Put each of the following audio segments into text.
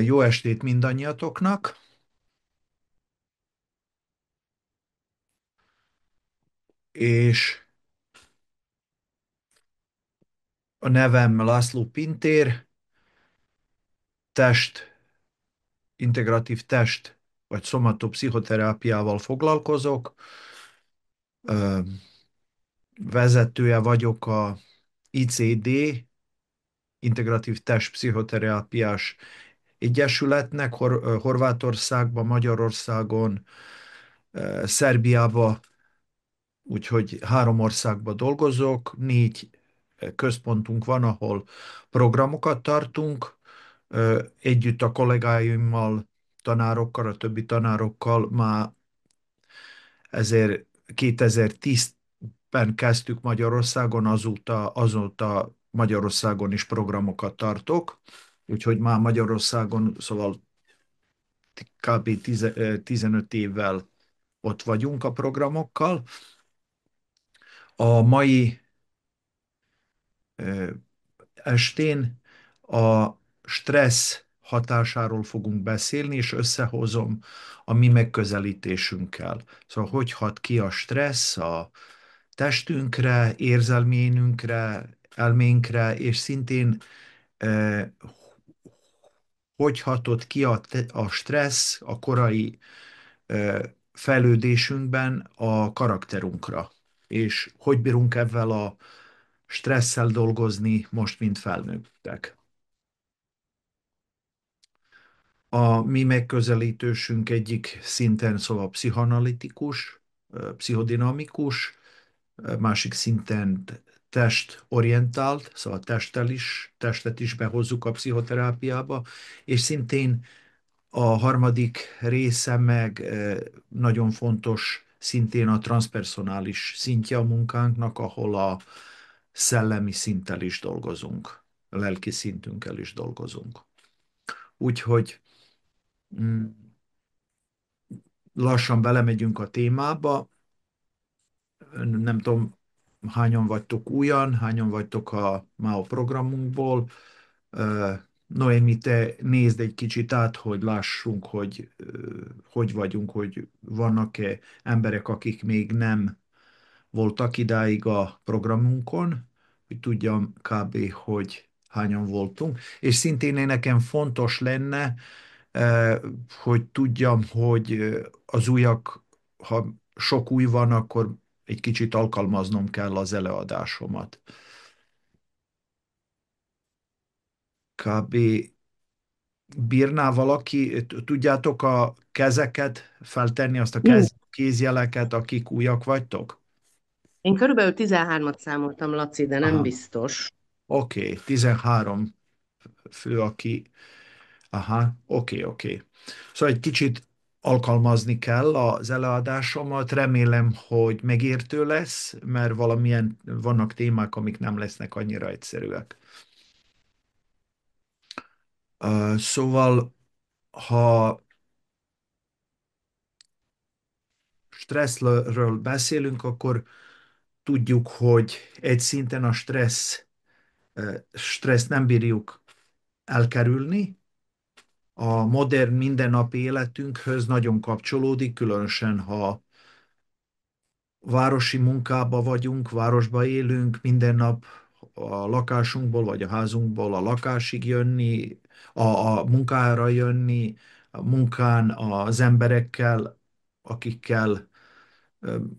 Jó estét mindannyiatoknak, és a nevem László Pintér, test, integratív test vagy szomatopszichoterápiával foglalkozok. Ö, Vezetője vagyok a ICD, Integratív Test Pszichoterápiás Egyesületnek Horvátországban, Magyarországon, Szerbiában, úgyhogy 3 országban dolgozok, 4 központunk van, ahol programokat tartunk, együtt a kollégáimmal, tanárokkal, a többi tanárokkal már ezért 2010-ben kezdtük Magyarországon, azóta Magyarországon is programokat tartok, úgyhogy már Magyarországon, szóval kb. 15 évvel ott vagyunk a programokkal. A mai estén a stressz hatásáról fogunk beszélni, és összehozom a mi megközelítésünkkel. Szóval hogy hat ki a stressz a testünkre, érzelményünkre, elménkre, és szintén eh, hogy hatott ki a stressz a korai fejlődésünkben a karakterunkra, és hogy bírunk ezzel a stresszel dolgozni most, mint felnőttek. A mi megközelítésünk egyik szinten szóval pszichoanalitikus, pszichodinamikus, másik szinten testorientált, szóval testet is behozzuk a pszichoterápiába, és szintén a harmadik része meg nagyon fontos, szintén a transpersonális szintje a munkánknak, ahol a szellemi szinttel is dolgozunk, a lelki szintünkkel is dolgozunk. Úgyhogy mm, lassan belemegyünk a témába. Nem tudom, hányan vagytok újan, hányan vagytok már a programunkból. Noémi, te nézd egy kicsit át, hogy lássunk, hogy vagyunk, hogy vannak-e emberek, akik még nem voltak idáig a programunkon, hogy tudjam kb. Hogy hányan voltunk. És szintén nekem fontos lenne, hogy tudjam, hogy az újak, ha sok új van, akkor egy kicsit alkalmaznom kell az előadásomat. Kb. Bírná valaki, tudjátok a kezeket feltenni, azt a kézjeleket, akik újak vagytok? Én körülbelül 13-at számoltam, Laci, de nem Aha, biztos. oké, 13 fő, aki... Aha, oké. Szóval egy kicsit alkalmazni kell az előadásomat, remélem, hogy megértő lesz, mert vannak témák, amik nem lesznek annyira egyszerűek. Szóval, ha stresszről beszélünk, akkor tudjuk, hogy egy szinten a stressz nem bírjuk elkerülni. A modern mindennapi életünkhöz nagyon kapcsolódik, különösen ha városi munkába vagyunk, városba élünk, minden nap a lakásunkból vagy a házunkból a lakásig jönni, a munkára jönni, a munkán az emberekkel, akikkel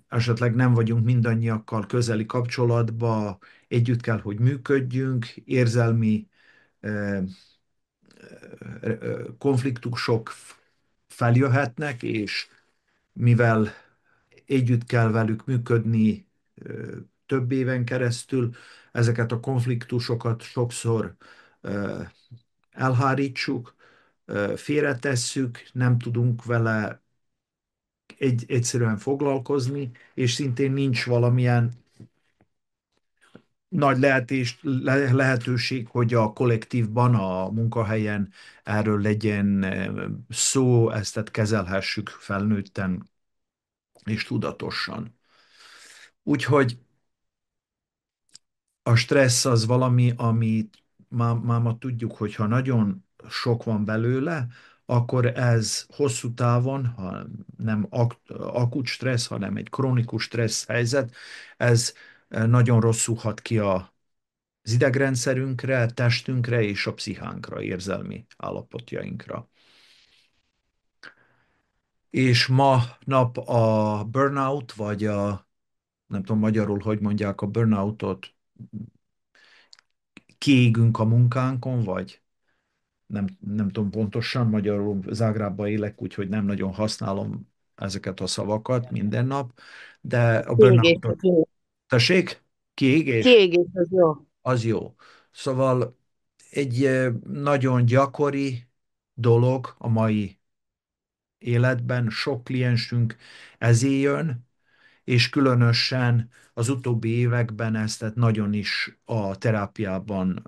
esetleg nem vagyunk mindannyiakkal közeli kapcsolatba, együtt kell, hogy működjünk, érzelmi ö, konfliktusok feljöhetnek, és mivel együtt kell velük működni több éven keresztül, ezeket a konfliktusokat sokszor elhárítsuk, félretesszük, nem tudunk vele egyszerűen foglalkozni, és szintén nincs valamilyen nagy lehetőség, hogy a kollektívban, a munkahelyen erről legyen szó, ezt kezelhessük felnőtten és tudatosan. Úgyhogy a stressz az valami, amit ma tudjuk, hogyha nagyon sok van belőle, akkor ez hosszú távon, ha nem akut stressz, hanem egy krónikus stressz helyzet, ez nagyon rosszul hat ki az idegrendszerünkre, testünkre és a pszichánkra, érzelmi állapotjainkra. És ma nap a burnout, vagy nem tudom magyarul, hogy mondják a burnoutot, kiégünk a munkánkon, vagy nem tudom pontosan, magyarul Zágrábban élek, úgyhogy nem nagyon használom ezeket a szavakat minden nap, de a Kiégés az burnoutot, jó. tessék, kiégés, Kiégés az jó. az jó. Szóval egy nagyon gyakori dolog a mai életben, sok kliensünk ezé jön, és különösen az utóbbi években ezt tehát nagyon is a terápiában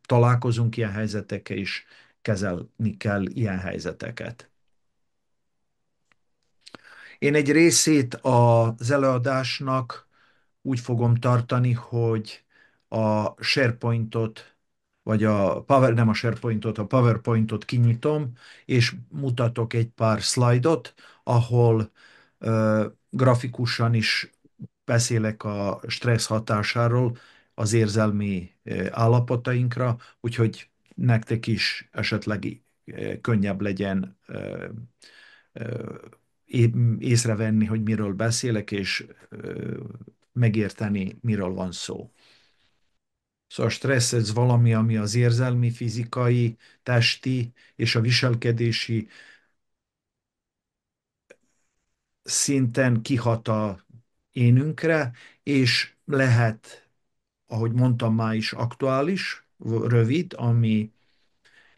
találkozunk ilyen helyzetekkel, és kezelni kell ilyen helyzeteket. Én egy részét az előadásnak úgy fogom tartani, hogy a SharePointot, vagy nem a SharePointot, a PowerPointot kinyitom, és mutatok egy pár szlájdot, ahol grafikusan is beszélek a stressz hatásáról az érzelmi állapotainkra, úgyhogy nektek is esetleg könnyebb legyen észrevenni, hogy miről beszélek, és megérteni, miről van szó. Szóval a stressz ez valami, ami az érzelmi, fizikai, testi és a viselkedési szinten kihat a énünkre, és lehet, ahogy mondtam már is, aktuális, rövid, ami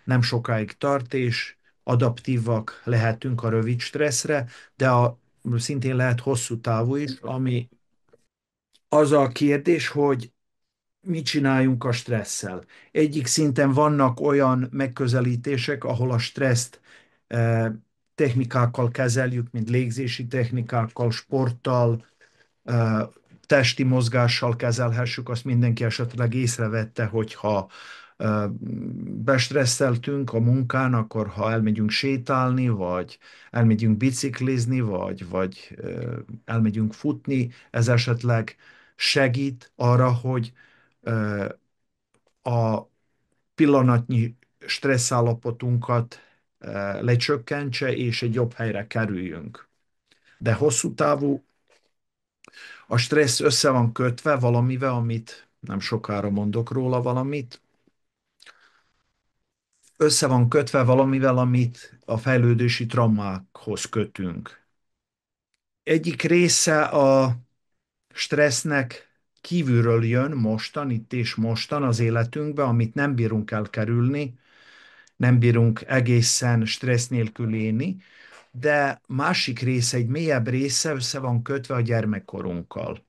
nem sokáig tart, és adaptívak lehetünk a rövid stresszre, de szintén lehet hosszú távú is, ami az a kérdés, hogy mit csináljunk a stresszel. Egyik szinten vannak olyan megközelítések, ahol a stresszt eh, technikákkal kezeljük, mint légzési technikákkal, sporttal, testi mozgással kezelhessük, azt mindenki esetleg észrevette, hogyha bestresszeltünk a munkán, akkor ha elmegyünk sétálni, vagy elmegyünk biciklizni, vagy elmegyünk futni, ez esetleg segít arra, hogy a pillanatnyi stresszállapotunkat lecsökkentse, és egy jobb helyre kerüljünk. De hosszú távú a stressz össze van kötve valamivel, amit nem sokára mondok róla valamit, össze van kötve valamivel, amit a fejlődési traumákhoz kötünk. Egyik része a stressznek kívülről jön mostan, itt és mostan az életünkbe, amit nem bírunk elkerülni, nem bírunk egészen stressz nélkül élni, de másik része, egy mélyebb része össze van kötve a gyermekkorunkkal,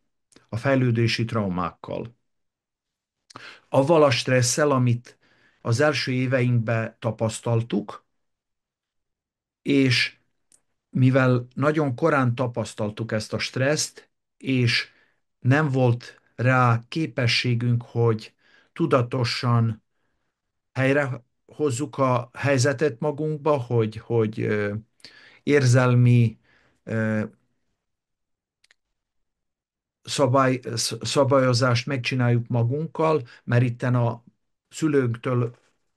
a fejlődési traumákkal. Avval a stresszel, amit az első éveinkben tapasztaltuk, és mivel nagyon korán tapasztaltuk ezt a stresszt, és nem volt rá képességünk, hogy tudatosan helyre hozzuk a helyzetet magunkba, hogy érzelmi szabályozást megcsináljuk magunkkal, mert itten a szülőnktől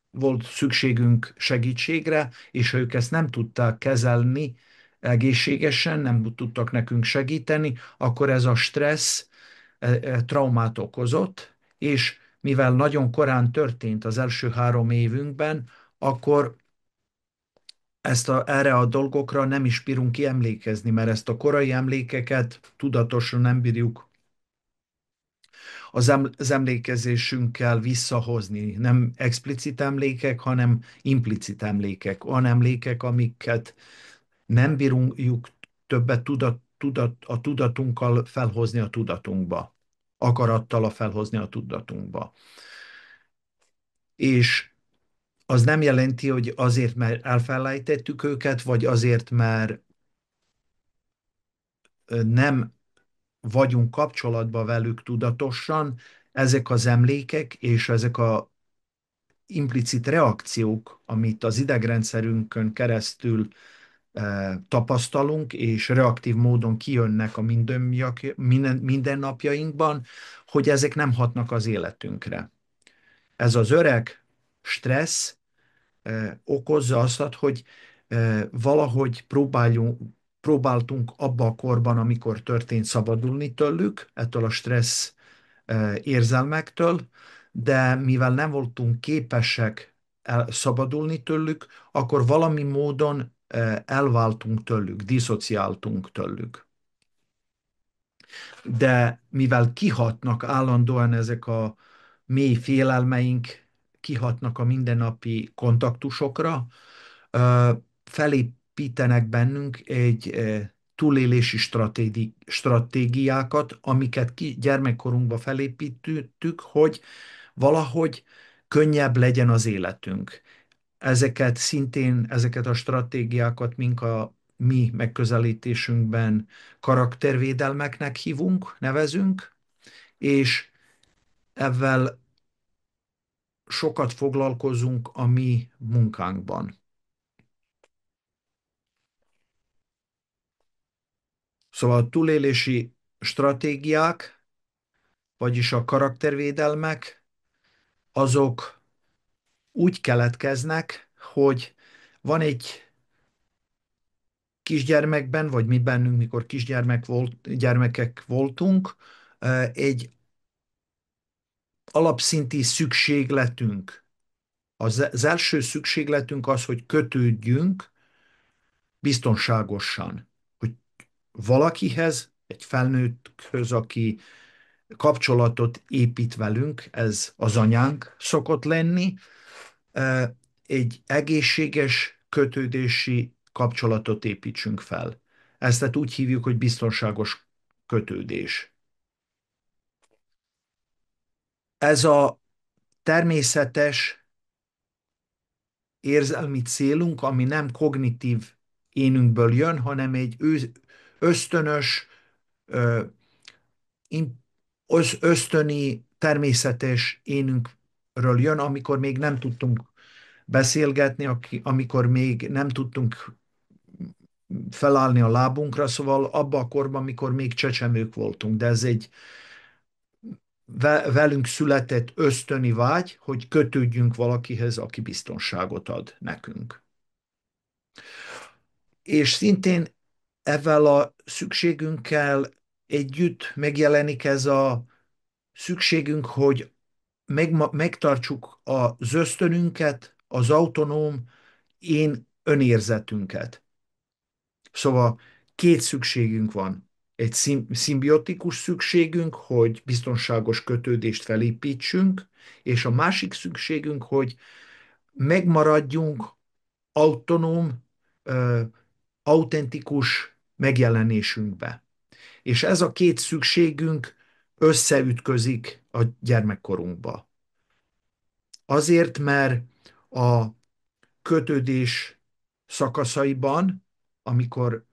volt szükségünk segítségre, és ha ők ezt nem tudták kezelni egészségesen, nem tudtak nekünk segíteni, akkor ez a stressz traumát okozott, és mivel nagyon korán történt az első 3 évünkben, akkor erre a dolgokra nem is bírunk ki emlékezni, mert ezt a korai emlékeket tudatosan nem bírjuk az emlékezésünkkel visszahozni. Nem explicit emlékek, hanem implicit emlékek. Olyan emlékek, amiket nem bírunk többet a tudatunkkal felhozni a tudatunkba. Akarattal felhozni a tudatunkba. És az nem jelenti, hogy azért, mert elfelejtettük őket, vagy azért, mert nem vagyunk kapcsolatban velük tudatosan, ezek az emlékek és ezek a implicit reakciók, amit az idegrendszerünkön keresztül tapasztalunk, és reaktív módon kijönnek a mindennapjainkban, hogy ezek nem hatnak az életünkre. Ez az öreg stressz okozza azt, hogy valahogy próbáltunk abba a korban, amikor történt, szabadulni tőlük, ettől a stressz érzelmektől, de mivel nem voltunk képesek szabadulni tőlük, akkor valami módon elváltunk tőlük, diszociáltunk tőlük. De mivel kihatnak állandóan ezek a mély félelmeink, kihatnak a mindennapi kontaktusokra, felépítenek bennünk egy túlélési stratégiákat, amiket gyermekkorunkban felépítettük, hogy valahogy könnyebb legyen az életünk. Ezeket a stratégiákat mink a mi megközelítésünkben karaktervédelmeknek nevezünk, és ezzel sokat foglalkozunk a mi munkánkban. Szóval a túlélési stratégiák, vagyis a karaktervédelmek, azok úgy keletkeznek, hogy van egy kisgyermekben, vagy mi bennünk, mikor gyermekek voltunk, egy alapszinti szükségletünk. Az első szükségletünk az, hogy kötődjünk biztonságosan, hogy valakihez, egy felnőtthöz, aki kapcsolatot épít velünk, ez az anyánk szokott lenni, egy egészséges kötődési kapcsolatot építsünk fel. Ezt tehát úgy hívjuk, hogy biztonságos kötődés. Ez a természetes érzelmi célunk, ami nem kognitív énünkből jön, hanem egy ösztönös, ö, ösztöni, természetes énünkről jön, amikor még nem tudtunk beszélgetni, amikor még nem tudtunk felállni a lábunkra, szóval abban a korban, amikor még csecsemők voltunk, de ez egy velünk született ösztöni vágy, hogy kötődjünk valakihez, aki biztonságot ad nekünk. És szintén ezzel a szükségünkkel együtt megjelenik ez a szükségünk, hogy megtartsuk az ösztönünket, az autonóm én önérzetünket. Szóval két szükségünk van. Egy szimbiotikus szükségünk, hogy biztonságos kötődést felépítsünk, és a másik szükségünk, hogy megmaradjunk autonóm, autentikus megjelenésünkbe. És ez a két szükségünk összeütközik a gyermekkorunkba. Azért, mert a kötődés szakaszaiban, amikor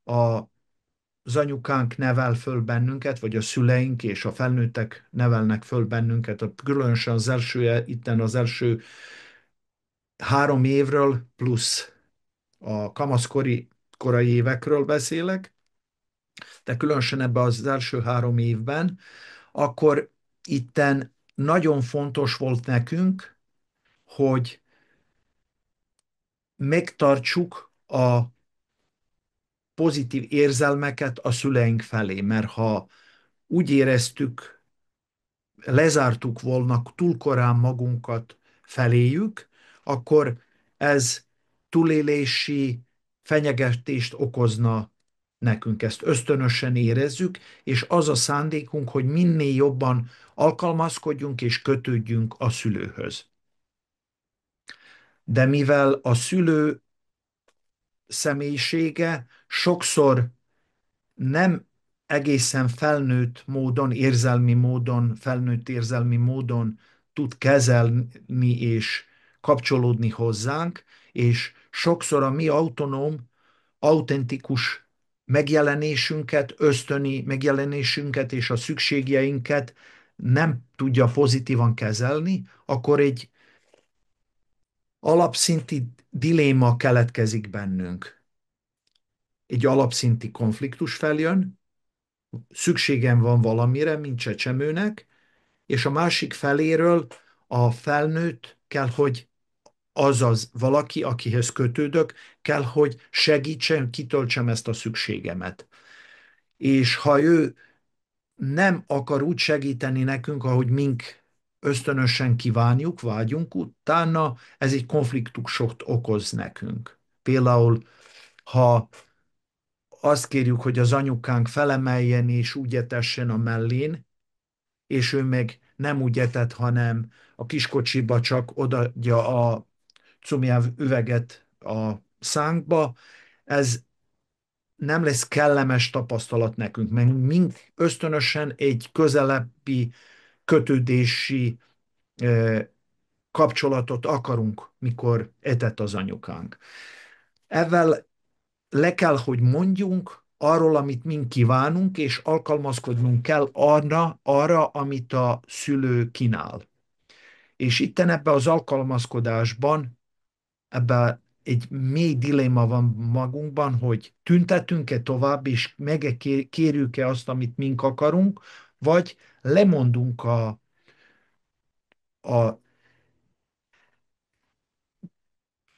az anyukánk nevel föl bennünket, vagy a szüleink és a felnőttek nevelnek föl bennünket, különösen az első 3 évről, plusz a korai évekről beszélek, de különösen ebben az első 3 évben, akkor itten nagyon fontos volt nekünk, hogy megtartsuk a pozitív érzelmeket a szüleink felé, mert ha úgy éreztük, lezártuk volna túl korán magunkat feléjük, akkor ez túlélési fenyegetést okozna nekünk. Ezt ösztönösen érezzük, és az a szándékunk, hogy minél jobban alkalmazkodjunk és kötődjünk a szülőhöz. De mivel a szülő személyisége sokszor nem egészen felnőtt érzelmi módon tud kezelni és kapcsolódni hozzánk, és sokszor a mi autentikus megjelenésünket, ösztöni megjelenésünket és a szükségjeinket nem tudja pozitívan kezelni, akkor egy alapszinti diléma keletkezik bennünk. Egy alapszinti konfliktus feljön, szükségem van valamire, mint csecsemőnek, és a másik feléről a felnőtt kell, hogy azaz valaki, akihez kötődök, kell, hogy segítsen, kitöltsem ezt a szükségemet. És ha ő nem akar úgy segíteni nekünk, ahogy mink ösztönösen kívánjuk, vágyunk utána, ez egy konfliktusot okoz nekünk. Például, ha azt kérjük, hogy az anyukánk felemeljen és úgy etessen a mellén, és ő meg nem úgy etett, hanem a kiskocsiba csak odaadja a cumjáv üveget a szánkba, ez nem lesz kellemes tapasztalat nekünk, mert mink ösztönösen egy közelebbi kötődési kapcsolatot akarunk, mikor etett az anyukánk. Ezzel le kell, hogy mondjunk arról, amit mink kívánunk, és alkalmazkodnunk kell arra, amit a szülő kínál. És itten ebbe az alkalmazkodásban, ebbe egy mély dilemma van magunkban, hogy tüntetünk-e tovább, és megkérjük-e azt, amit mink akarunk, vagy lemondunk a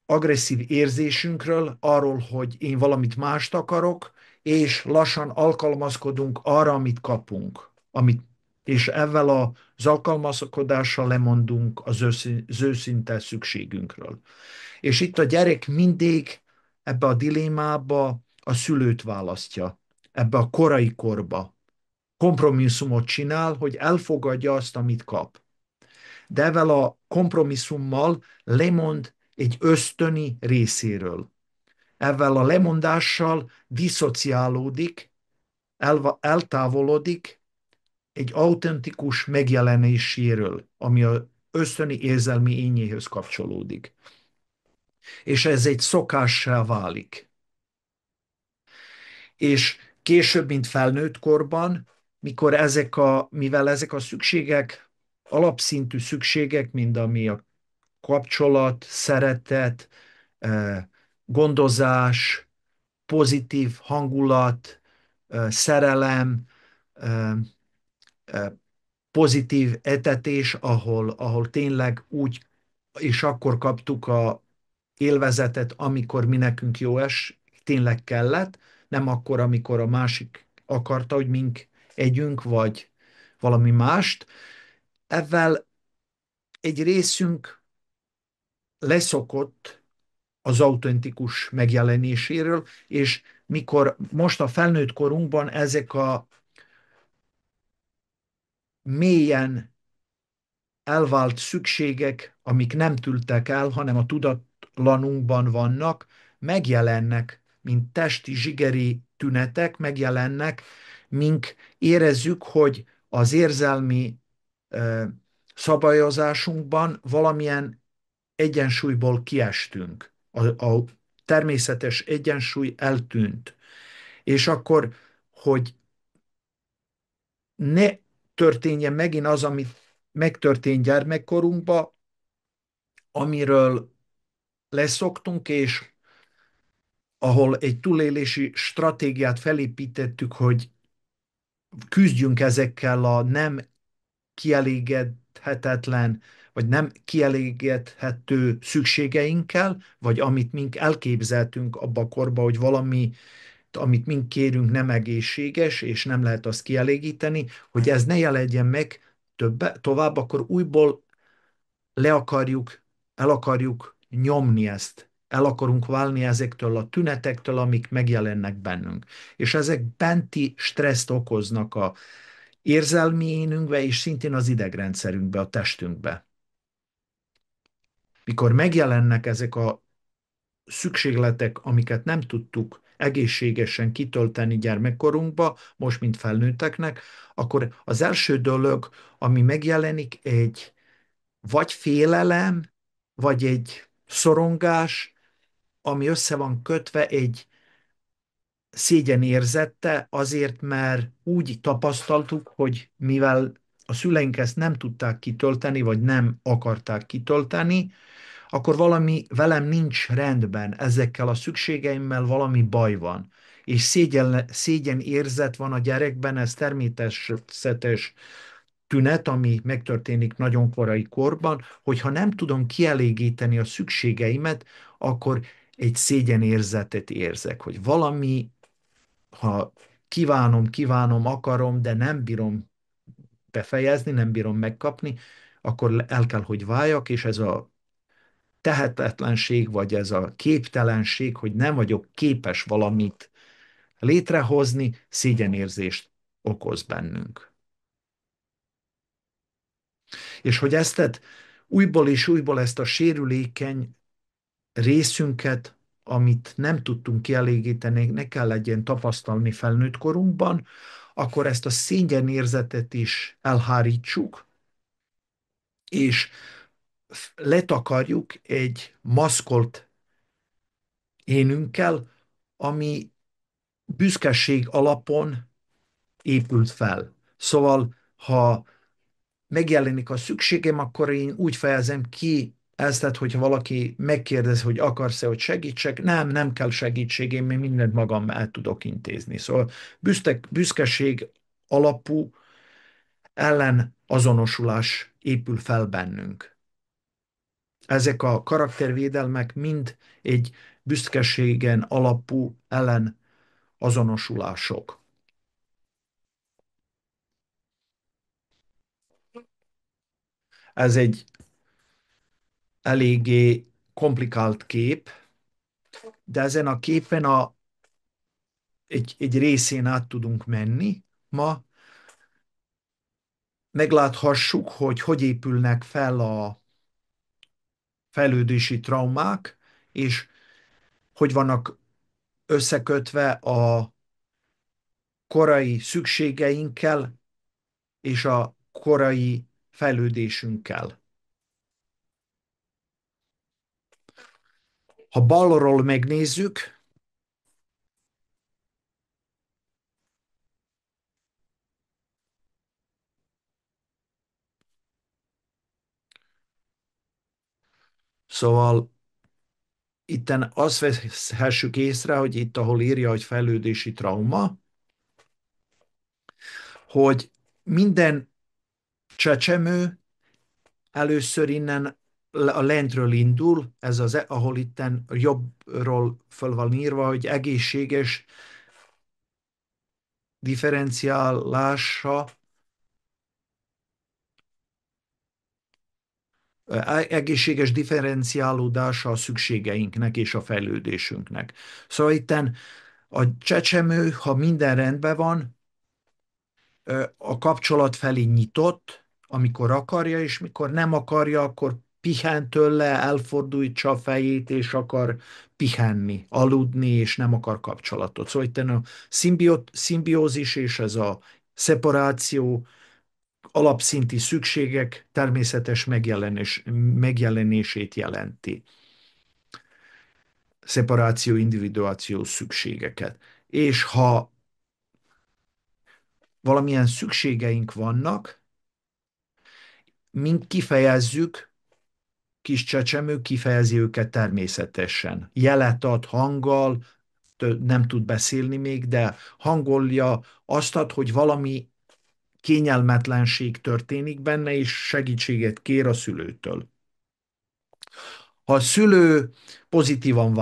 agresszív érzésünkről, arról, hogy én valamit mást akarok, és lassan alkalmazkodunk arra, amit kapunk. És ezzel az alkalmazkodással lemondunk az őszinte szükségünkről. És itt a gyerek mindig ebbe a dilémába a szülőt választja, ebbe a korai korba. Kompromisszumot csinál, hogy elfogadja azt, amit kap. De ezzel a kompromisszummal lemond egy ösztöni részéről. Ezzel a lemondással diszociálódik, eltávolodik egy autentikus megjelenéséről, ami az ösztöni érzelmi ényéhez kapcsolódik. És ez egy szokássá válik. És később, mint felnőtt korban, mivel ezek a szükségek alapszintű szükségek, mint ami a kapcsolat, szeretet, gondozás, pozitív hangulat, szerelem, pozitív etetés, ahol tényleg úgy, és akkor kaptuk a élvezetet, amikor mi nekünk tényleg kellett, nem akkor, amikor a másik akarta, hogy mink együnk, vagy valami mást. Ezzel egy részünk leszokott az autentikus megjelenéséről, és mikor most a felnőtt korunkban ezek a mélyen elvált szükségek, amik nem tűltek el, hanem a tudatlanunkban vannak, megjelennek, mint testi zsigeri tünetek, megjelennek, mink érezzük, hogy az érzelmi szabályozásunkban valamilyen egyensúlyból kiestünk. A természetes egyensúly eltűnt. És akkor, hogy ne történjen megint az, amit megtörtént gyermekkorunkban, amiről leszoktunk, és ahol egy túlélési stratégiát felépítettük, hogy küzdjünk ezekkel a nem kielégedhetetlen, vagy nem kielégedhető szükségeinkkel, vagy amit mink elképzeltünk abba a korba, hogy valami, amit mink kérünk, nem egészséges, és nem lehet azt kielégíteni, hogy ez ne jelenjen meg tovább, akkor újból le akarjuk, el akarjuk nyomni ezt. El akarunk válni ezektől a tünetektől, amik megjelennek bennünk. És ezek benti stresszt okoznak a érzelmi énünkbe, és szintén az idegrendszerünkbe, a testünkbe. Mikor megjelennek ezek a szükségletek, amiket nem tudtuk egészségesen kitölteni gyermekkorunkba, most, mint felnőtteknek, akkor az első dolog, ami megjelenik, egy vagy félelem, vagy egy szorongás, ami össze van kötve egy szégyenérzette, azért, mert úgy tapasztaltuk, hogy mivel a szüleink ezt nem tudták kitölteni, vagy nem akarták kitölteni, akkor valami velem nincs rendben, ezekkel a szükségeimmel valami baj van. És szégyen érzet van a gyerekben, ez természetes tünet, ami megtörténik nagyon korai korban, hogyha nem tudom kielégíteni a szükségeimet, akkor egy szégyenérzetet érzek, hogy valami, ha kívánom, akarom, de nem bírom befejezni, nem bírom megkapni, akkor el kell, hogy váljak, és ez a tehetetlenség, vagy ez a képtelenség, hogy nem vagyok képes valamit létrehozni, szégyenérzést okoz bennünk. És hogy újból és újból ezt a sérülékeny részünket, amit nem tudtunk kielégíteni, ne kell legyen tapasztalni felnőtt korunkban, akkor ezt a szégyenérzetet is elhárítsuk, és letakarjuk egy maszkolt énünkkel, ami büszkeség alapon épült fel. Szóval, ha megjelenik a szükségem, akkor én úgy fejezem ki ezt, tehát, hogyha valaki megkérdez, hogy akarsz-e, hogy segítsek, nem kell segítségem, én mindent magam el tudok intézni. Szóval büszkeség alapú ellen azonosulás épül fel bennünk. Ezek a karaktervédelmek mind egy büszkeségen alapú ellen azonosulások. Ez egy eléggé komplikált kép, de ezen a képen egy részén át tudunk menni. Ma megláthassuk, hogy épülnek fel a fejlődési traumák, és hogy vannak összekötve a korai szükségeinkkel és a korai fejlődésünkkel. Ha balról megnézzük, szóval itten azt vehessük észre, hogy itt, ahol írja, hogy fejlődési trauma, hogy minden csecsemő először innen a lentről indul, ez az, ahol itten jobbról föl van írva, hogy egészséges differenciálása, egészséges differenciálódása a szükségeinknek és a fejlődésünknek. Szóval itten a csecsemő, ha minden rendben van, a kapcsolat felé nyitott, amikor akarja, és mikor nem akarja, akkor pihen tőle, elfordítsa a fejét, és akar pihenni, aludni, és nem akar kapcsolatot. Szóval itt a szimbiózis és ez a szeparáció, alapszinti szükségek természetes megjelenését jelenti. Szeparáció, individuációs szükségeket. És ha valamilyen szükségeink vannak, mind kifejezzük, kis csecsemő kifejezi őket természetesen. Jelet ad hanggal, nem tud beszélni még, de hangolja azt ad, hogy valami kényelmetlenség történik benne, és segítséget kér a szülőtől. Ha a szülő pozitívan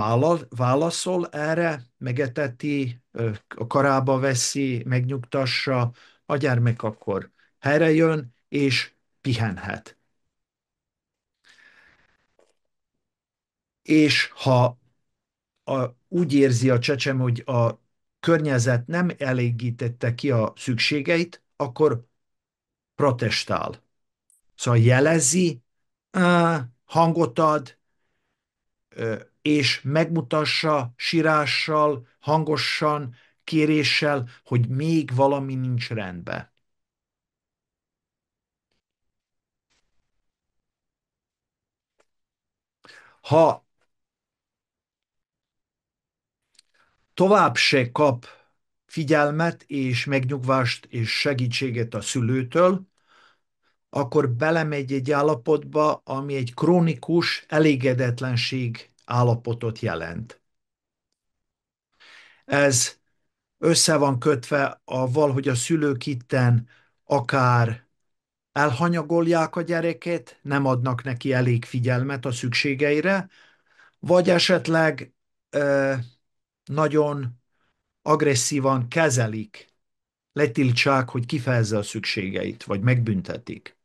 válaszol erre, megeteti, a karába veszi, megnyugtassa, a gyermek akkor helyre jön, és pihenhet. És ha úgy érzi a csecsemő, hogy a környezet nem elégítette ki a szükségeit, akkor protestál. Szóval jelezi, hangot ad, és megmutassa sírással, hangosan, kéréssel, hogy még valami nincs rendben. Ha tovább se kap figyelmet és megnyugvást és segítséget a szülőtől, akkor belemegy egy állapotba, ami egy krónikus elégedetlenség állapotot jelent. Ez össze van kötve avval, hogy a szülők itten akár elhanyagolják a gyereket, nem adnak neki elég figyelmet a szükségeire, vagy esetleg ö, nagyon agresszívan kezelik, letiltsák, hogy kifejezze a szükségeit, vagy megbüntetik.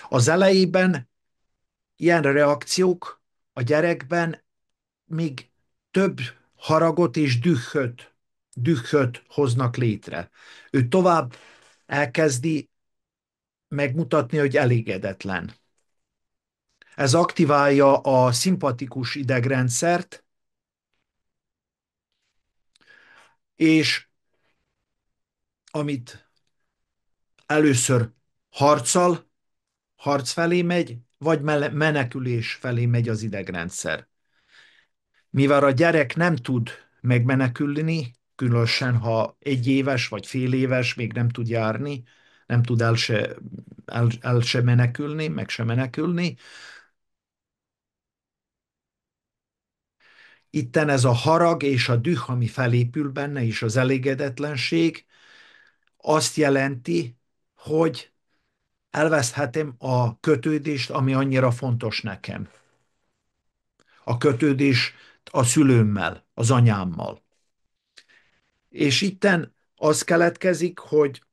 Az elejében ilyen reakciók a gyerekben még több haragot és dühöt hoznak létre. Ő tovább elkezdi megmutatni, hogy elégedetlen. Ez aktiválja a szimpatikus idegrendszert, és amit először harccal, harc felé megy, vagy menekülés felé megy az idegrendszer. Mivel a gyerek nem tud megmenekülni, különösen ha 1 éves vagy fél éves, még nem tud járni, nem tud el se menekülni, meg se menekülni. Itten ez a harag és a düh, ami felépül benne, és az elégedetlenség, azt jelenti, hogy elveszthetem a kötődést, ami annyira fontos nekem. A kötődés a szülőmmel, az anyámmal. És itten az keletkezik, hogy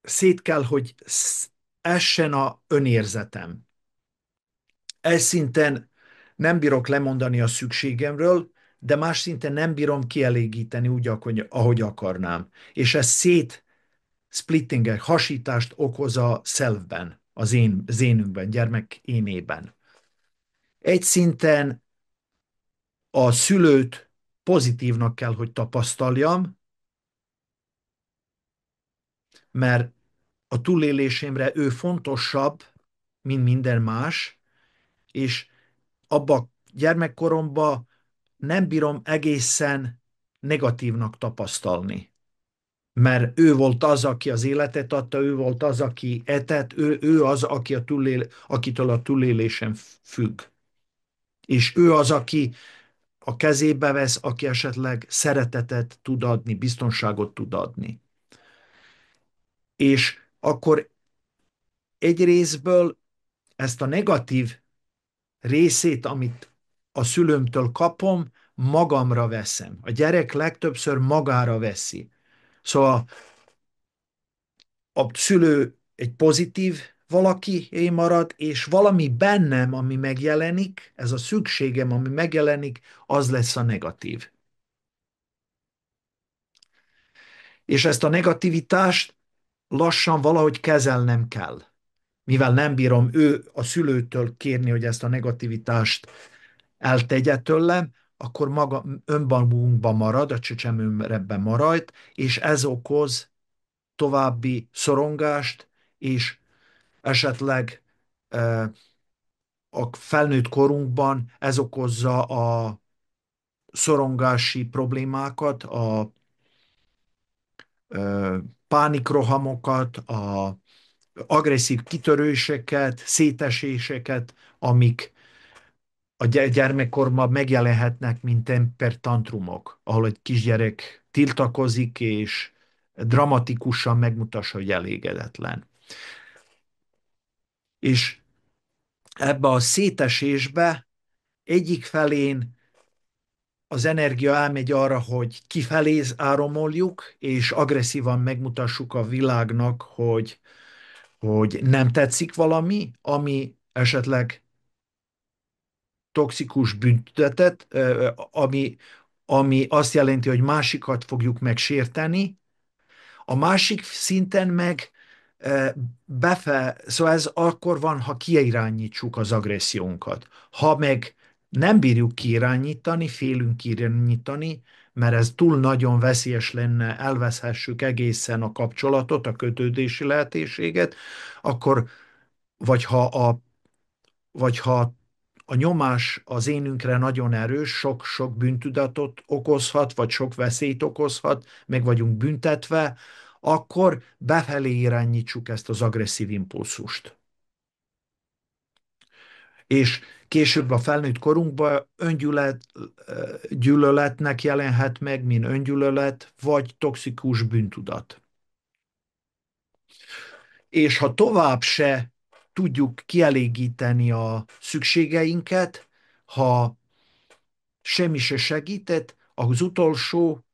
szét kell, hogy essen a önérzetem. Ez szinten nem bírok lemondani a szükségemről, de más szinten nem bírom kielégíteni úgy, ahogy akarnám. És ez splittinget, hasítást okoz a selfben, az énünkben, gyermek énében. Egy szinten a szülőt pozitívnak kell, hogy tapasztaljam, mert a túlélésemre ő fontosabb, mint minden más, és abba a gyermekkoromban nem bírom egészen negatívnak tapasztalni. Mert ő volt az, aki az életet adta, ő volt az, aki etett, ő az, akitől a túlélésem függ. És ő az, aki a kezébe vesz, aki esetleg szeretetet tud adni, biztonságot tud adni. És akkor egy részből ezt a negatív részét, amit a szülőmtől kapom, magamra veszem. A gyerek legtöbbször magára veszi. Szóval a szülő egy pozitív valaki marad, és valami bennem, ami megjelenik, ez a szükségem, ami megjelenik, az lesz a negatív. És ezt a negativitást lassan valahogy kezelnem kell. Mivel nem bírom a szülőtől kérni, hogy ezt a negativitást eltegye tőlem, akkor maga önmagunkban marad, a csecsemőmben marad, és ez okoz további szorongást, és esetleg a felnőtt korunkban ez okozza a szorongási problémákat, a pánikrohamokat, a agresszív kitöréseket, széteséseket, amik a gyermekkorban megjelenhetnek, mint tempertantrumok, ahol egy kisgyerek tiltakozik, és dramatikusan megmutassa, hogy elégedetlen. És ebbe a szétesésbe egyik felén az energia elmegy arra, hogy kifelé áramoljuk, és agresszívan megmutassuk a világnak, hogy nem tetszik valami, ami esetleg toxikus büntetet, ami azt jelenti, hogy másikat fogjuk megsérteni, a másik szinten meg szóval ez akkor van, ha kiirányítsuk az agressziónkat. Ha meg nem bírjuk kiirányítani, félünk kiirányítani, mert ez túl nagyon veszélyes lenne, elveszhessük egészen a kapcsolatot, a kötődési lehetőséget, akkor, vagy ha a vagy ha a nyomás az énünkre nagyon erős, sok-sok bűntudatot okozhat, vagy sok veszélyt okozhat, meg vagyunk büntetve, akkor befelé irányítsuk ezt az agresszív impulzust. És később a felnőtt korunkban gyűlöletnek jelenhet meg, mint öngyűlölet, vagy toxikus bűntudat. És ha tovább se tudjuk kielégíteni a szükségeinket, ha semmi se segített, az utolsó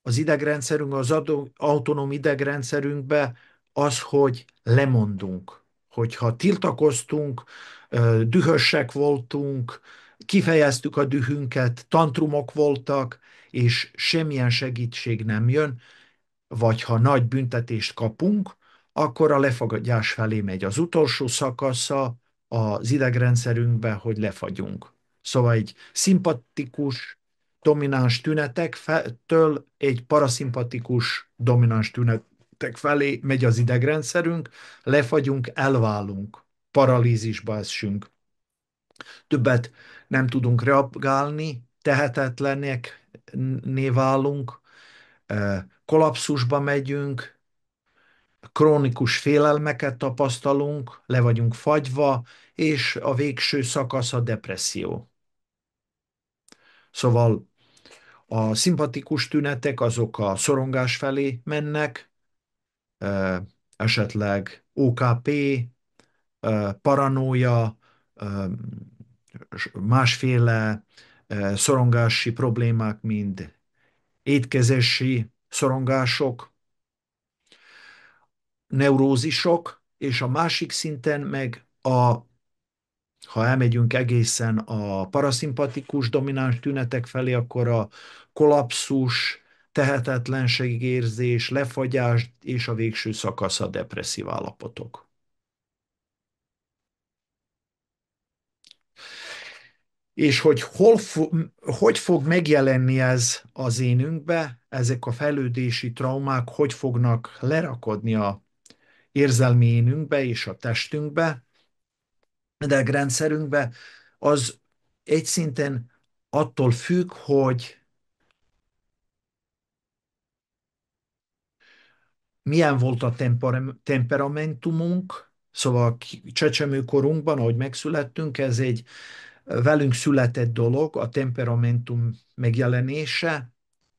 az idegrendszerünk, az autonóm idegrendszerünkbe az, hogy lemondunk. Hogyha tiltakoztunk, dühösek voltunk, kifejeztük a dühünket, tantrumok voltak, és semmilyen segítség nem jön, vagy ha nagy büntetést kapunk, akkor a lefagyás felé megy. Az utolsó szakasza az idegrendszerünkbe, hogy lefagyunk. Szóval egy szimpatikus, domináns tünetektől egy paraszimpatikus, domináns tünetek felé megy az idegrendszerünk, lefagyunk, elválunk, paralízisba esünk. Többet nem tudunk reagálni, tehetetlenek válunk, kollapszusba megyünk, krónikus félelmeket tapasztalunk, le vagyunk fagyva, és a végső szakasz a depresszió. Szóval a szimpatikus tünetek azok a szorongás felé mennek, esetleg OKP, paranója, másféle szorongási problémák, mint étkezési szorongások, neurózisok, és a másik szinten meg ha elmegyünk egészen a paraszimpatikus domináns tünetek felé, akkor a kollapszus, tehetetlenségérzés, lefagyás és a végső szakasz a depresszív állapotok. És hogy hogy fog megjelenni ez az énünkbe, ezek a fejlődési traumák, hogy fognak lerakodni a érzelmi énünkbe és a testünkbe, idegrendszerünkbe, az egy szinten attól függ, hogy milyen volt a temperamentumunk, szóval csecsemőkorunkban, ahogy megszülettünk, ez egy velünk született dolog, a temperamentum megjelenése,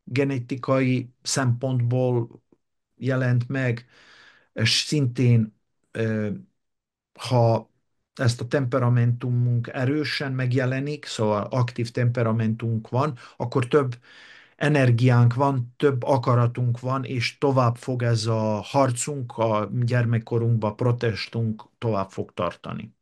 genetikai szempontból jelent meg, és szintén ha ezt a temperamentumunk erősen megjelenik, szóval aktív temperamentumunk van, akkor több energiánk van, több akaratunk van, és tovább fog ez a harcunk, a gyermekkorunkban protestunk tovább fog tartani.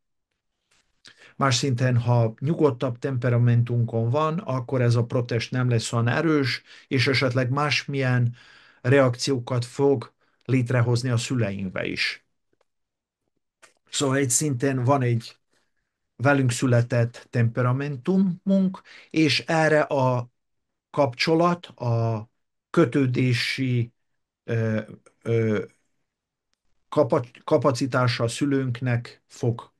Más szinten, ha nyugodtabb temperamentunkon van, akkor ez a protest nem lesz olyan erős, és esetleg másmilyen reakciókat fog létrehozni a szüleinkbe is. Szóval egy szinten van egy velünk született temperamentumunk, és erre a kapcsolat, a kötődési ö, ö, kapacitása a szülőnknek fog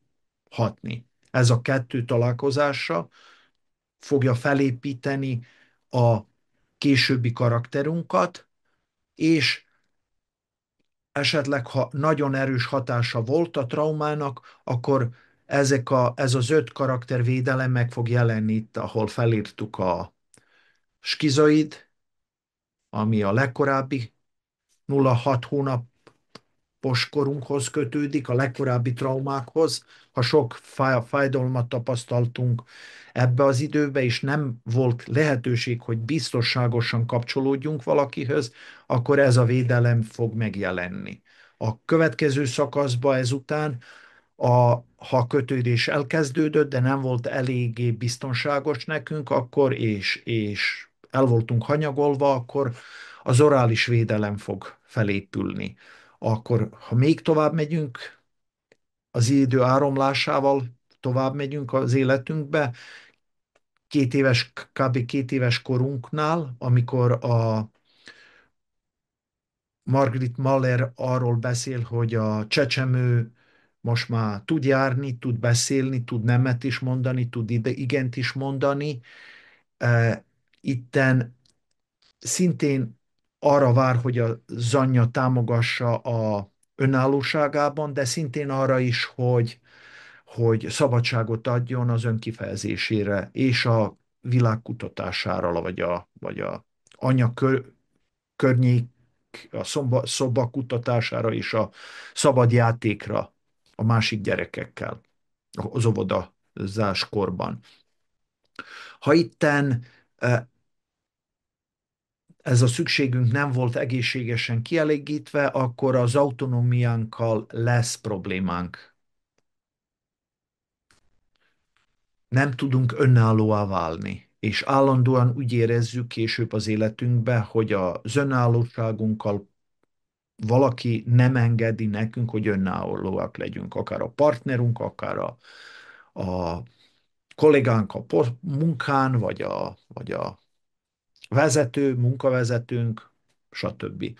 hatni. Ez a kettő találkozása fogja felépíteni a későbbi karakterunkat, és esetleg, ha nagyon erős hatása volt a traumának, akkor ez az 5 karaktervédelem meg fog jelenni itt, ahol felírtuk a skizoid, ami a legkorábbi 0-6 hónapos korunkhoz kötődik, a legkorábbi traumákhoz. Ha sok fájdalmat tapasztaltunk ebbe az időbe, és nem volt lehetőség, hogy biztonságosan kapcsolódjunk valakihez, akkor ez a védelem fog megjelenni. A következő szakaszba ezután ha a kötődés elkezdődött, de nem volt eléggé biztonságos nekünk, akkor és el voltunk hanyagolva, akkor az orális védelem fog felépülni. Akkor, ha még tovább megyünk az idő áramlásával, tovább megyünk az életünkbe, kb. 2 éves korunknál, amikor a Margaret Mahler arról beszél, hogy a csecsemő most már tud járni, tud beszélni, tud nemet is mondani, tud igent is mondani. Itten szintén arra vár, hogy az anyja támogassa a önállóságában, de szintén arra is, hogy szabadságot adjon az önkifejezésére és a világ kutatására, vagy a anya környék, a szoba kutatására és a szabad játékra a másik gyerekekkel az óvodazás korban. Ha itten ez a szükségünk nem volt egészségesen kielégítve, akkor az autonómiánkkal lesz problémánk. Nem tudunk önállóá válni, és állandóan úgy érezzük később az életünkbe, hogy az önállóságunkkal valaki nem engedi nekünk, hogy önállóak legyünk, akár a partnerünk, akár a kollégánk a munkán, vagy a munkavezetőnk, stb.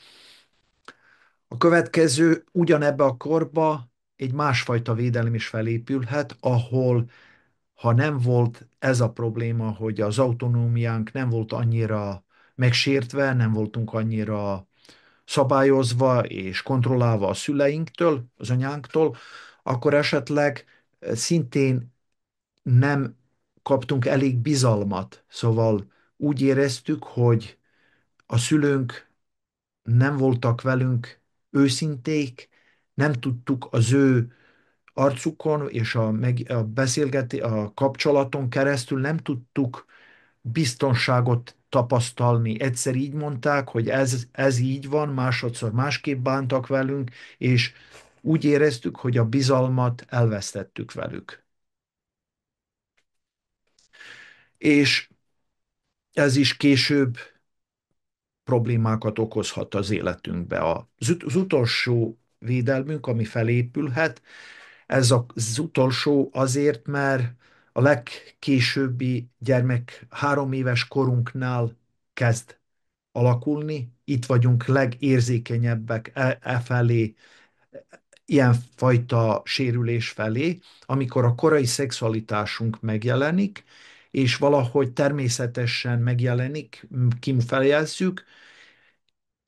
A következő ugyanebbe a korba egy másfajta védelem is felépülhet, ahol ha nem volt ez a probléma, hogy az autonómiánk nem volt annyira megsértve, nem voltunk annyira szabályozva és kontrollálva a szüleinktől, az anyánktól, akkor esetleg szintén nem kaptunk elég bizalmat. Szóval úgy éreztük, hogy a szülőnk nem voltak velünk őszinték, nem tudtuk az ő arcukon és a kapcsolaton keresztül nem tudtuk biztonságot tapasztalni. Egyszer így mondták, hogy ez így van, másodszor másképp bántak velünk, és úgy éreztük, hogy a bizalmat elvesztettük velük. És ez is később problémákat okozhat az életünkbe. Az utolsó védelmünk, ami felépülhet, ez az utolsó azért, mert a legkésőbbi gyermek 3 éves korunknál kezd alakulni. Itt vagyunk legérzékenyebbek felé, ilyenfajta sérülés felé, amikor a korai szexualitásunk megjelenik, és valahogy természetesen megjelenik, kifejezzük,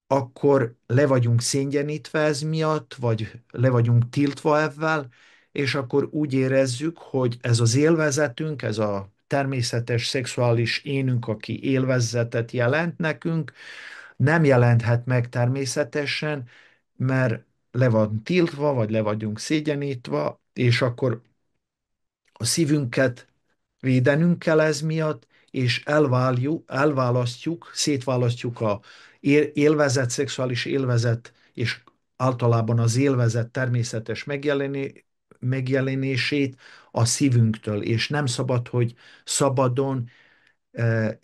akkor le vagyunk szégyenítve ez miatt, vagy le vagyunk tiltva ezzel, és akkor úgy érezzük, hogy ez az élvezetünk, ez a természetes szexuális énünk, aki élvezetet jelent nekünk, nem jelenthet meg természetesen, mert le van tiltva, vagy le vagyunk szégyenítve, és akkor a szívünket védenünk kell ez miatt, és szétválasztjuk a szexuális élvezet, és általában az élvezet természetes megjelenését a szívünktől, és nem szabad, hogy szabadon eh,